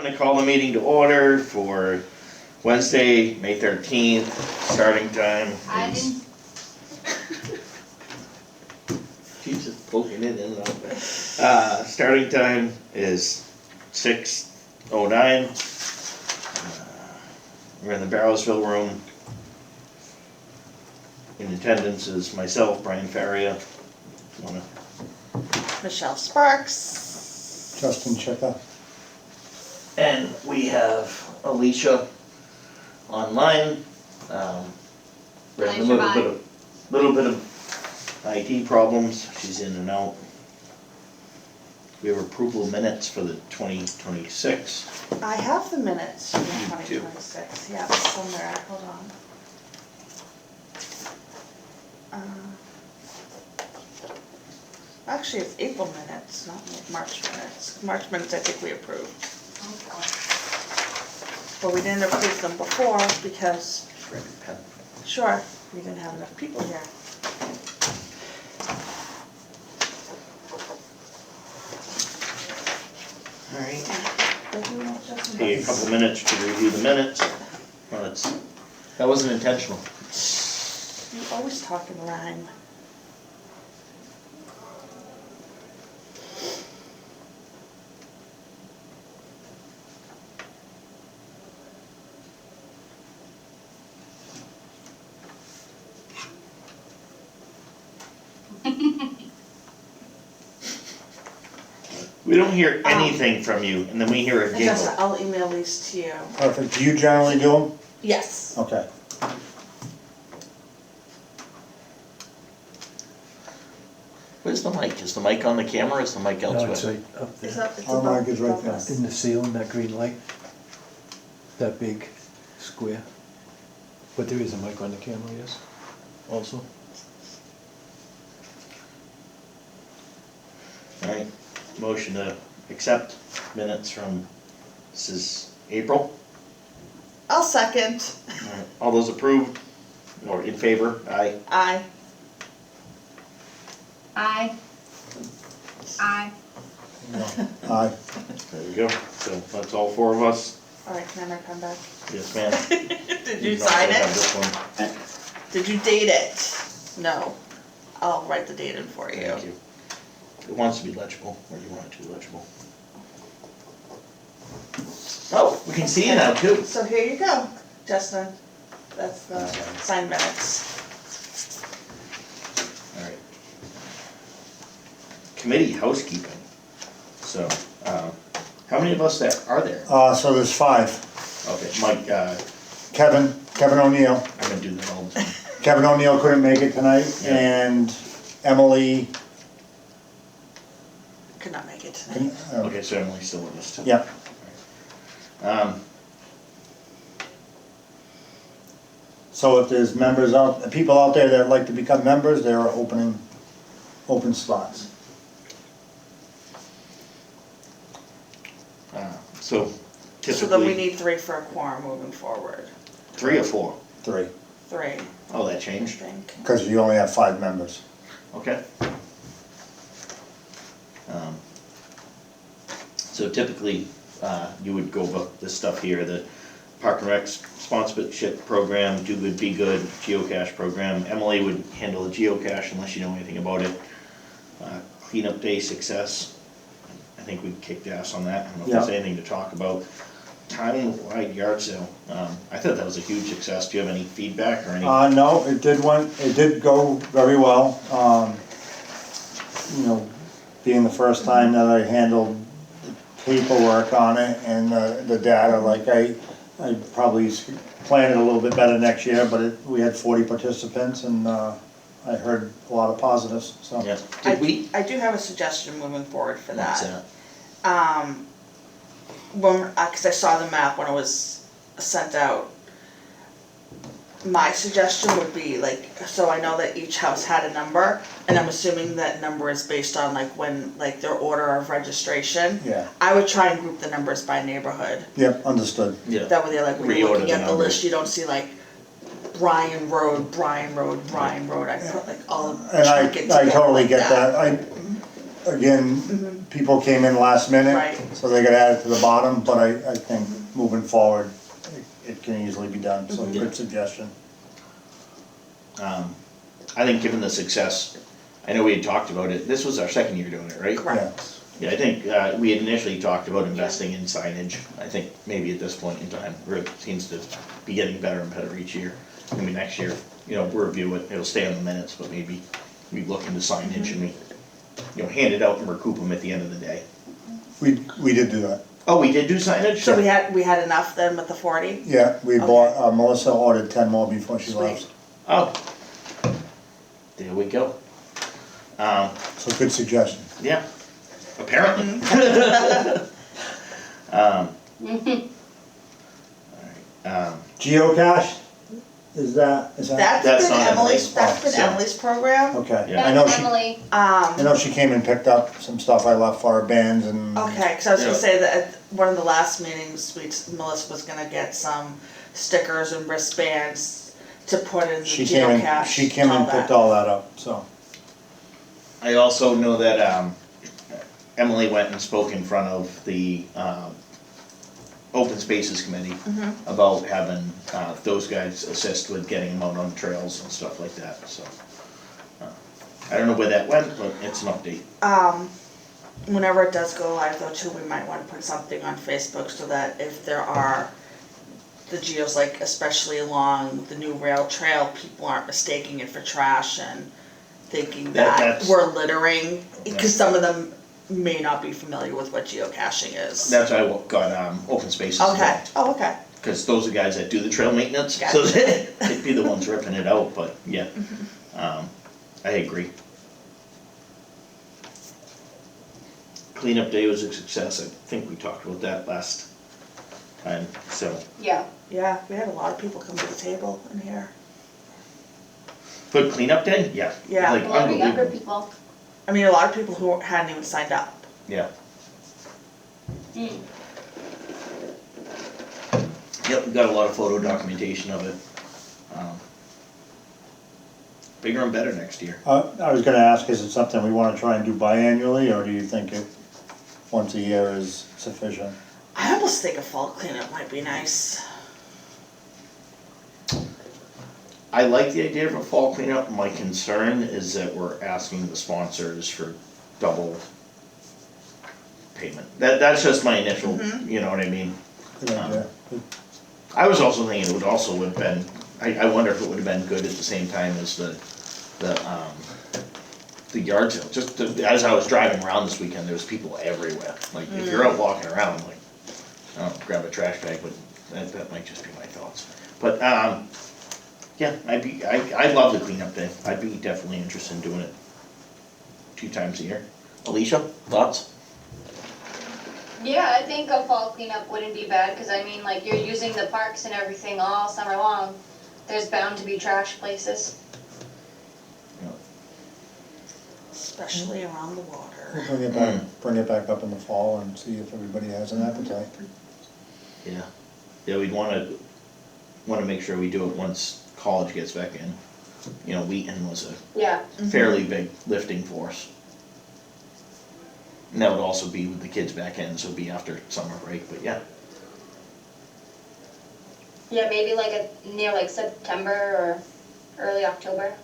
gonna call the meeting to order for Wednesday, May 13th, starting time I is... didn't, She's just poking it in and out. Starting time is 6:09. We're in the Barrowsville room. In attendance is myself, Brian Faria. Wanna- Michelle Sparks. Justin Checker. And we have Alicia online. We're having Alicia, little bit of IT problems, she's in and out. We have approval of minutes for the 2026. I have the minutes from You do. 2026, yeah, it's somewhere, hold on. Actually, it's April minutes, not March minutes. March minutes I think we approved. But we didn't approve them before because, Grab your pen. sure, we didn't have enough people here. Alright, But you want Justin take a Butts? couple minutes to review the minutes. Well, that wasn't intentional. You always talk in rhyme. We don't hear anything from you, and then we hear a And Justin, giggle. I'll email these to you. Perfect. Do you generally do them? Yes. Okay. Where's the mic? Is the mic on the camera or is the mic No, it's elsewhere? right up It's there, up, it's Our above, mic is right above there. us. in the ceiling, that green light, that big square. But there is a mic on the camera, yes, also. Alright, motion to accept minutes from, this is April. I'll second. Alright, all those approved or in favor? Aye. Aye. I, Aye. There we go. So that's all four of us. Alright, can I have my pen back? Yes, ma'am. Did you can sign also have it? this one. Did you date it? No. I'll write the date in for you. Thank you. It wants to be legible, or you want it to be legible. Oh, we can see you now too. So here you go, Justin. That's the signed minutes. Alright. Committee housekeeping. So, how many of us are there? So there's 5. Okay, Mike, Kevin O'Neill. I'm gonna do that all the time. Kevin O'Neill couldn't make it tonight, Yeah. and Emily. Could not make it tonight. Okay, so Emily's still with us too. Yeah. So if there's people out there that like to become members, there are open spots. So So then we typically, need 3 for a quorum moving forward. 3 or 4? 3, 3, Oh, that I changed? think. because you only have 5 members. Okay. So typically, you would go over this stuff here, the Park and Rec sponsorship program, Do Good, Be Good, geocache program. Emily would handle the geocache unless you know anything about it. Cleanup Day Success, I think we kicked ass on that. I don't know if there's Yeah. anything to talk about. Town-wide yard sale, I thought that was a huge success. Do you have any feedback or any? No, it did go very well. Being the first time that I handled the paperwork on it and the data, like I probably planned it a little bit better next year, but we had 40 participants and I heard a lot of positives, so. Yeah, did we? I do have a suggestion moving forward for What's that. Cause I saw the map when it was sent out. My suggestion would be like, so I know that each house had a number, and I'm assuming that number is based on like when, like their order of registration. Yeah, I would try and group the numbers by neighborhood. yep, understood. Yeah. That way they're like, when you're Reorder looking the at the numbers. list, you don't see like Bryan Road, Bryan Road, Bryan Road. I put like all And chunk it I together totally like get that. again, people came in last minute, Right. so they got added to the bottom, but I think moving forward, it can easily be done, so good suggestion. I think given the success, I know we had talked about it, this was our second year doing it, right? Correct. Yeah, I think, we had initially talked about investing in signage, I think maybe at this point in time, where it seems to be getting better and better each year. Maybe next year, we'll review it, it'll stay on the minutes, but maybe we look into signage and we, hand it out and recoup them at the end of the day. We did do that. Oh, we did do signage? So we had enough then with the 40? Yeah, we bought, Melissa ordered 10 more before she Sweet. left, Oh. There we go. so good suggestion. Yeah, apparently. Geocache, is that? That's That's been not Emily's, Emily's. that's been So- Emily's program. Okay, Yeah. I know she, Emily, I know she came and picked up some stuff I left for her bands and. Okay, cause I was gonna Yeah. say that at one of the last meetings, Melissa was gonna get some stickers and wristbands to put in the She came and, geocache. she came and picked all that up, so. I also know that, Emily went and spoke in front of the, Open Spaces Committee about having, those guys assist with getting them out on trails and stuff like that, so. I don't know where that went, but it's an update. Whenever it does go live though too, we might wanna put something on Facebook so that if there are the geos, like especially along the new rail trail, people aren't mistaking it for trash and thinking that That's- we're littering, cause some of them may not be familiar with what geocaching is. That's why I got, Open Spaces Okay, involved. oh, okay, Cause those are guys that do the trail maintenance, so Gotcha. they'd be the ones ripping it out, but yeah. I agree. Cleanup day was a success, I think we talked about that last time, so. yeah. yeah, we had a lot of people come to the table in here. For cleanup day, yeah. Yeah. Like A lot of younger unbelievable. people. I mean, a lot of people who hadn't even signed up. Yeah, Mm. yep, we got a lot of photo documentation of it. Bigger and better next year. I was gonna ask, is it something we wanna try and do biannually, or do you think it, once a year is sufficient? I almost think a fall cleanup might be nice. I like the idea of a fall cleanup, my concern is that we're asking the sponsors for double payment. That's just my initial, you know what I mean? Good idea. Good. I was also thinking it would also have been, I wonder if it would have been good at the same time as the yard sale. As I was driving around this weekend, there was people everywhere. Like, if you're out walking around, like, I don't know, grab a trash bag, but that might just be my thoughts. But, yeah, I'd love the cleanup day. I'd be definitely interested in doing it 2 times a year. Alicia, thoughts? Yeah, I think a fall cleanup wouldn't be bad, cause I mean, like, you're using the parks and everything all summer long. There's bound to be trash places. Especially around the water. We'll bring it back up in the fall and see if everybody has an appetite. Yeah. Yeah, we'd wanna make sure we do it once college gets back in. Wheaton was a Yeah. fairly big lifting force. And that would also be with the kids back in, so it'd be after summer break, but yeah. Yeah, maybe like near like September or early October.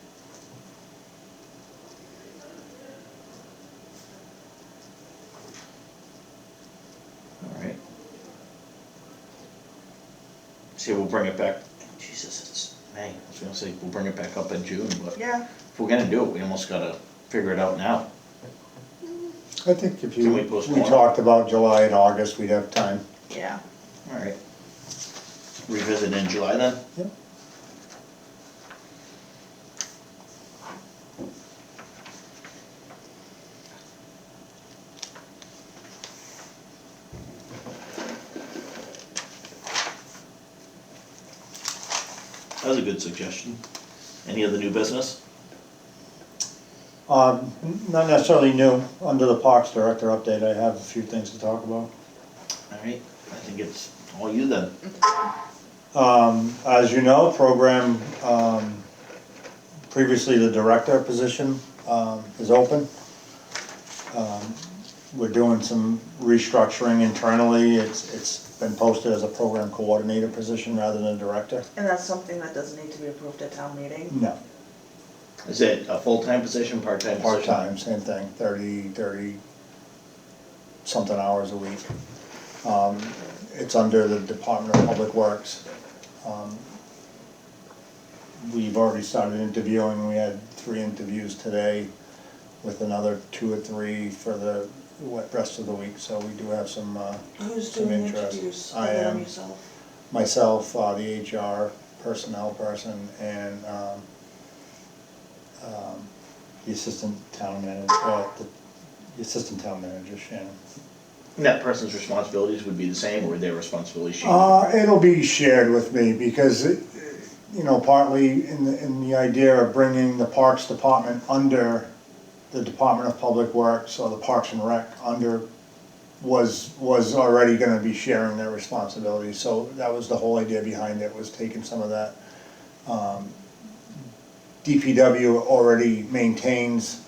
Alright. See, we'll bring it back, Jesus, it's May, I was gonna say, we'll bring it back up in June, but Yeah, if we're gonna do it, we almost gotta figure it out now. I think if Can we we postpone it? talked about July and August, we'd have time. yeah. Alright. Revisit in July then? Yep. That was a good suggestion. Any other new business? Not necessarily new, under the Parks Director update, I have a few things to talk about. Alright, I think it's all you then. As you know, program, previously the director position, is open. We're doing some restructuring internally. It's been posted as a program coordinator position rather than a director. And that's something that doesn't need to be approved at town meeting? No, Is it a full-time position, part-time position? part-time, same thing, 30 something hours a week. It's under the Department of Public Works. We've already started interviewing, we had 3 interviews today with another 2 or 3 for the rest of the week, so we do have some, Who's some doing interest. interviews I other than am. yourself? Myself, the HR personnel person, and the assistant town manager, the assistant town manager, Shannon. And that person's responsibilities would be the same, or their responsibilities change? It'll be shared with me because, partly in the idea of bringing the Parks Department under the Department of Public Works or the Parks and Rec under was already gonna be sharing their responsibilities. So that was the whole idea behind it, was taking some of that. DPW already maintains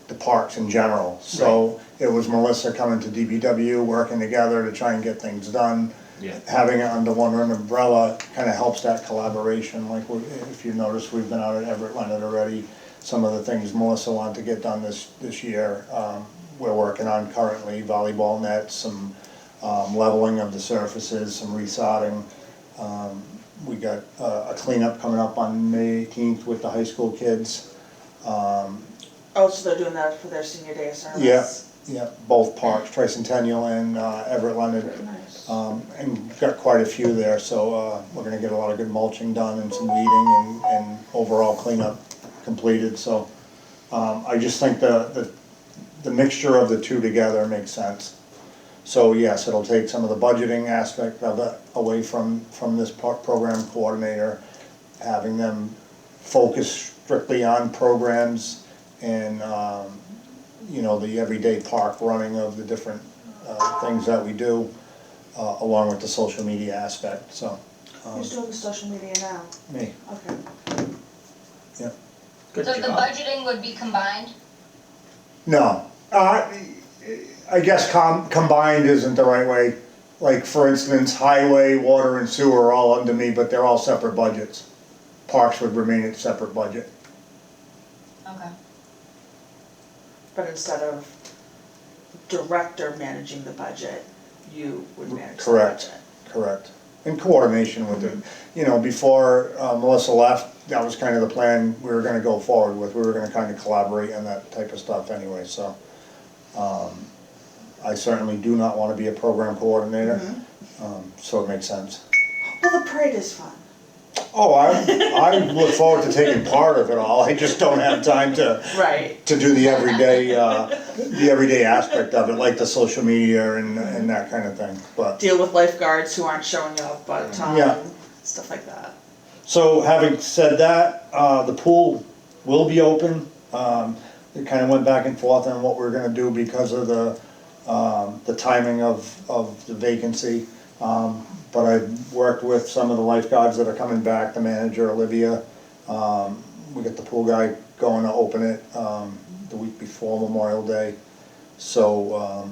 the parks in general. So it was Melissa coming to DPW, working together to try and get things done. Yeah. Having it under one umbrella kind of helps that collaboration. Like, if you notice, we've been out at Everett Leonard already. Some of the things Melissa wanted to get done this year, we're working on currently, volleyball nets, some leveling of the surfaces, some resodding. We got a cleanup coming up on May 18th with the high school kids. Oh, so they're doing that for their senior day of service? Yeah, both parks, Tricentennial and Everett Leonard. Nice. And got quite a few there, so we're gonna get a lot of good mulching done and some weeding and overall cleanup completed, so I just think the mixture of the two together makes sense. So yes, it'll take some of the budgeting aspect of it away from this program coordinator, having them focus strictly on programs and the everyday park running of the different things that we do, along with the social media aspect, so. Who's doing the social media now? Me, Okay. yeah. Good So the job. budgeting would be combined? No, I guess combined isn't the right way. Like, for instance, highway, water and sewer are all under me, but they're all separate budgets. Parks would remain a separate budget. Okay. But instead of director managing the budget, you would manage the Correct. budget? Correct. In coordination with it. Before Melissa left, that was kind of the plan we were gonna go forward with. We were gonna kind of collaborate on that type of stuff anyway, so. I certainly do not wanna be a program coordinator, so it makes sense. Well, the parade is fun. Oh, I look forward to taking part of it all. I just don't have time to Right. do the everyday aspect of it, like the social media and that kind of thing, but. Deal with lifeguards who aren't showing up, but Yeah. stuff like that. So having said that, the pool will be open. It kind of went back and forth on what we're gonna do because of the timing of the vacancy. But I've worked with some of the lifeguards that are coming back, the manager, Olivia. We got the pool guy going to open it the week before Memorial Day. So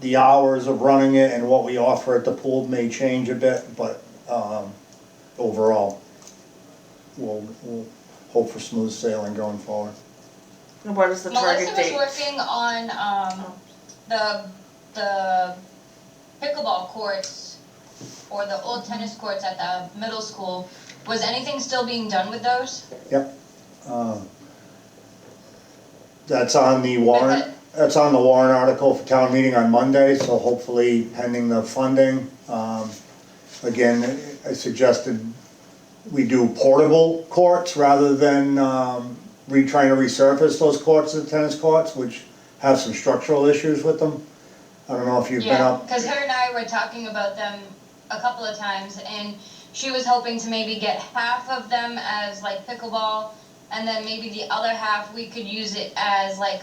the hours of running it and what we offer at the pool may change a bit, but overall, we'll hope for smooth sailing going forward. And what is the target Melissa was date? working on the pickleball courts or the old tennis courts at the middle school. Was anything still being done with those? Yep. That's on the warrant, that's on the warrant article for town meeting on Monday, so hopefully pending the funding. Again, I suggested we do portable courts rather than trying to resurface those courts, the tennis courts, which have some structural issues with them. I don't know if you've been Yeah, up. because her and I were talking about them a couple of times, and she was hoping to maybe get half of them as like pickleball, and then maybe the other half we could use it as like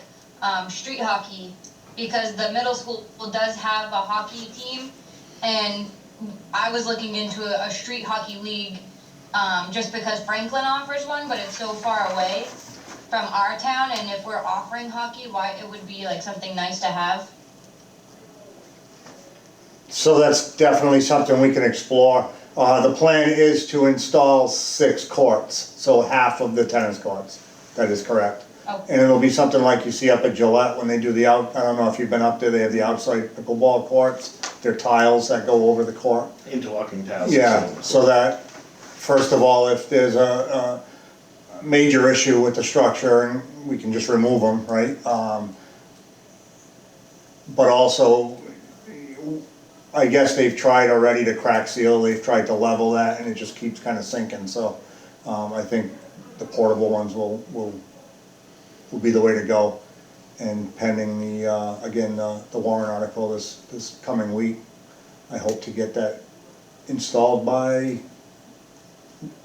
street hockey, because the middle school does have a hockey team, and I was looking into a street hockey league just because Franklin offers one, but it's so far away. from our town, and if we're offering hockey, why it would be like something nice to have. So that's definitely something we can explore. The plan is to install 6 courts, so half of the tennis courts. That is correct. Oh. And it'll be something like you see up at Gillette when they do the I don't know if you've been up there, they have the outside pickleball courts. They're tiles that go over the court. Interlocking tiles. Yeah, so that, first of all, if there's a major issue with the structure, and we can just remove them, right? But also, I guess they've tried already to crack seal, they've tried to level that, and it just keeps kind of sinking, so I think the portable ones will be the way to go. And pending the, again, the warrant article this coming week, I hope to get that installed by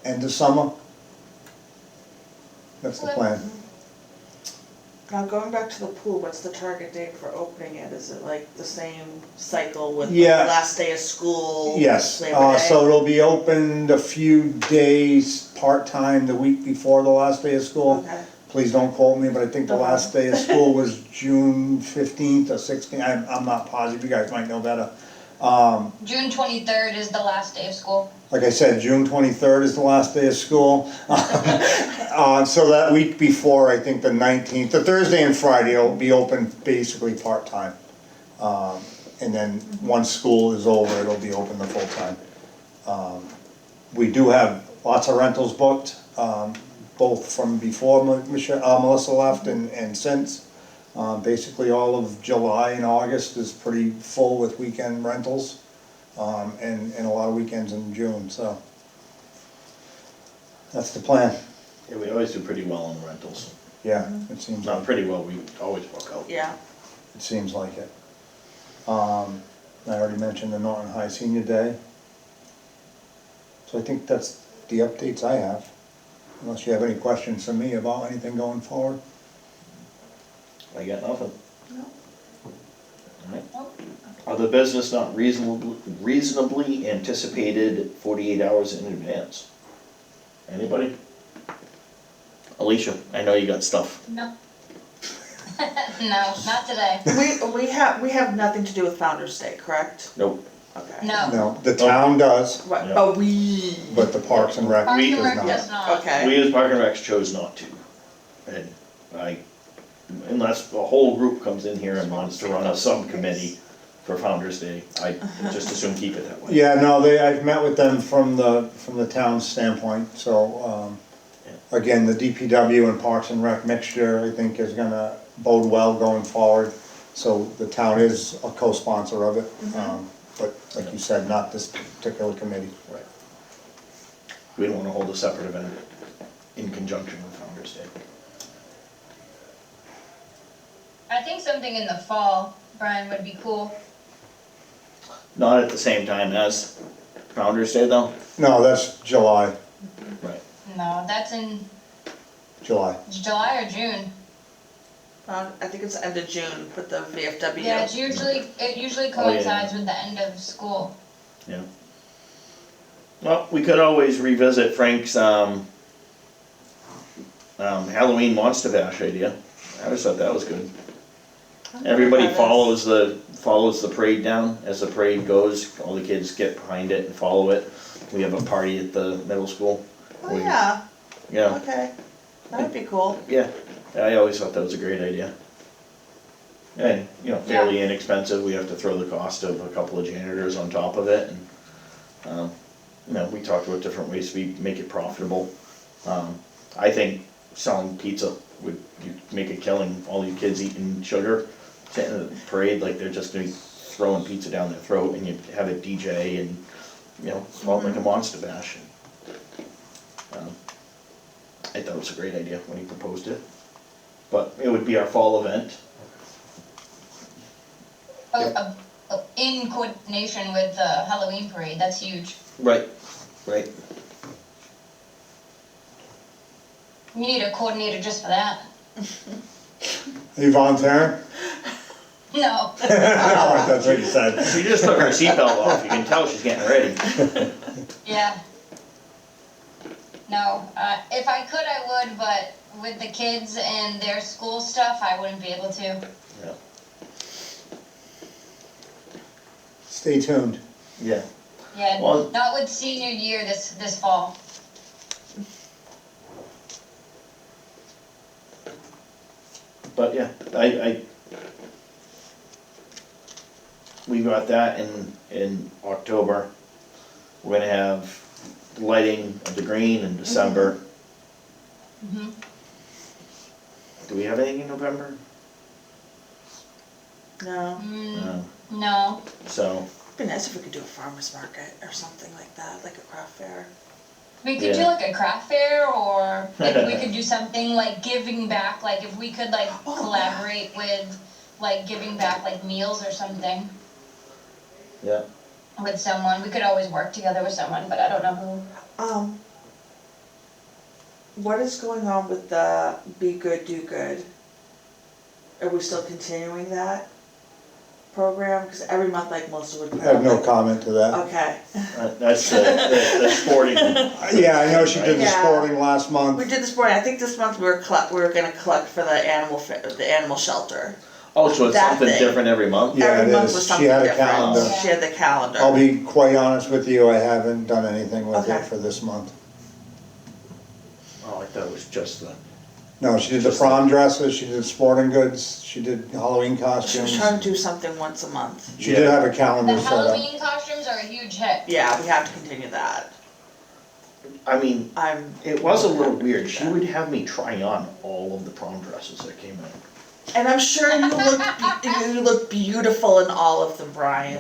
end of summer. That's the plan. Now, going back to the pool, what's the target date for opening it? Is it like the same cycle with the Yeah. last day of school? Yes, Labor Day? so it'll be opened a few days, part-time, the week before the last day of school. Okay. Please don't quote me, but I think the last day of school was June 15th or 16th, I'm not positive, you guys might know better. June 23rd is the last day of school. Like I said, June 23rd is the last day of school. So that week before, I think the 19th, the Thursday and Friday will be open basically part-time. And then once school is over, it'll be open the full-time. We do have lots of rentals booked, both from before Melissa left and since. Basically all of July and August is pretty full with weekend rentals. And a lot of weekends in June, so that's the plan. Yeah, we always do pretty well on rentals. Yeah, it seems Not like, pretty well, we always book out. Yeah. it seems like it. I already mentioned the Norton High Senior Day. So I think that's the updates I have, unless you have any questions for me about anything going forward. I got nothing. No. Alright. Other business not reasonably anticipated 48 hours in advance. Anybody? Alicia, I know you got stuff. No. No, not today. We have nothing to do with Founder's Day, correct? Nope. Okay. No. No, the town does, What, Yeah. but we, but the Parks and Rec Parks We and does Rec not. does not. okay. We as Park and Recs chose not to. And unless the whole group comes in here and wants to run a subcommittee for Founder's Day, I just assume keep it that way. Yeah, no, I've met with them from the town's standpoint, so, again, the DPW and Parks and Rec mixture, I think, is gonna bode well going forward. So the town is a co-sponsor of it, but like you said, not this particular committee. Right. We don't wanna hold a separate event in conjunction with Founder's Day. I think something in the fall, Brian, would be cool. Not at the same time as Founder's Day though? No, that's July, Right. No, that's in July. July or June. I think it's end of June with the VFW. Yeah, it usually coincides with the end of school. Yeah. Well, we could always revisit Frank's, Halloween Monster Bash idea. I always thought that was good. Everybody follows the parade down, as the parade goes, all the kids get behind it and follow it. We have a party at the middle school. Oh, yeah, Yeah, okay. That'd be cool. yeah, I always thought that was a great idea. And, fairly inexpensive, we have to throw the cost of a couple of janitors on top of it, and, we talked about different ways we make it profitable. I think selling pizza you'd make a killing, all you kids eating sugar, sitting in the parade, like they're just gonna be throwing pizza down their throat, and you have a DJ and, call it like a Monster Bash. I thought it was a great idea when he proposed it, but it would be our fall event. In coordination with the Halloween parade, that's huge. Right, right. We need a coordinator just for that. Are you volunteering? No. That's what you said. She just took her seatbelt off, you can tell she's getting ready. Yeah. No, if I could, I would, but with the kids and their school stuff, I wouldn't be able to. Yeah. Stay tuned. Yeah. Yeah, Well- not with senior year this fall. But yeah, we got that in October. We're gonna have lighting of the green in December. Hmm. Do we have anything in November? No, No. No, So, it'd be nice if we could do a farmer's market or something like that, like a craft fair. we could do Yeah. like a craft fair, or maybe we could do something like giving back, like if we could like Oh, yeah. collaborate with like giving back like meals or something yeah. with someone. We could always work together with someone, but I don't know who. What is going on with the Be Good, Do Good? Are we still continuing that program? Because every month, like Melissa would. I have no comment to that. Okay. That's the sporting. Yeah, I know she did the Yeah. sporting last We month. did this morning. I think this month we were gonna collect for the animal shelter. Oh, so it's That something thing. different every month? Yeah, Every it month is. was She something had a different. calendar. She had the calendar. I'll be quite honest with you, I haven't done anything with Okay. it for this month. Oh, I thought it was just the, No, she did the prom dresses, she did sporting goods, she did Halloween She was costumes. trying to do something once a month. She did have a The calendar set up. Halloween costumes are a huge hit. Yeah, we have to continue that. I mean, I'm. it was a little weird. She would have me try on all of the prom dresses that came in. And I'm sure you look beautiful in all of them, Brian.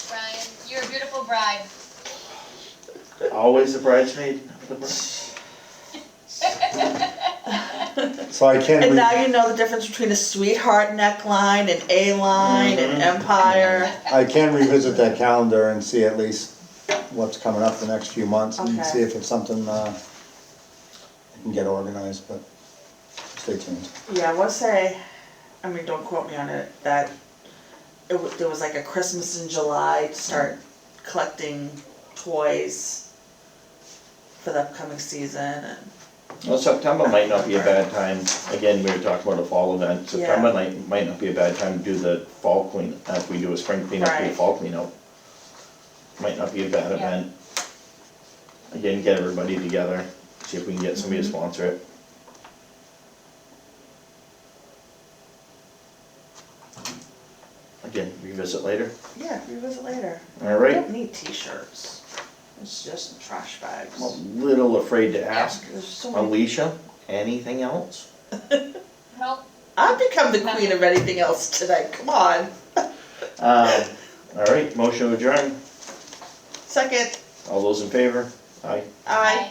Brian, you're a beautiful bride. Always the bridesmaid of the bride. So I can, And now you know the difference between a sweetheart neckline and A-line and Empire. I can revisit that calendar and see at least what's coming up the next few months and Okay. see if it's something, I can get organized, but stay tuned. Yeah, I wanna say, I mean, don't quote me on it, that there was like a Christmas in July to start collecting toys for the upcoming season and. Well, September might not be a bad time. Again, we were talking about a fall event. September might not be a bad time to do the fall clean, if we do a spring cleanup, do a Right. fall cleanup. Might not be a bad Yeah. event. Again, get everybody together, see if we can get somebody to sponsor it. Again, revisit later. Yeah, revisit later. All We right. don't need t-shirts. It's just trash bags. I'm a little afraid to ask There's so many. Alicia, anything else? Nope. I've become the queen of anything else tonight, come on. All right, motion adjourned. Second, All those in favor? Aye. aye. Bye.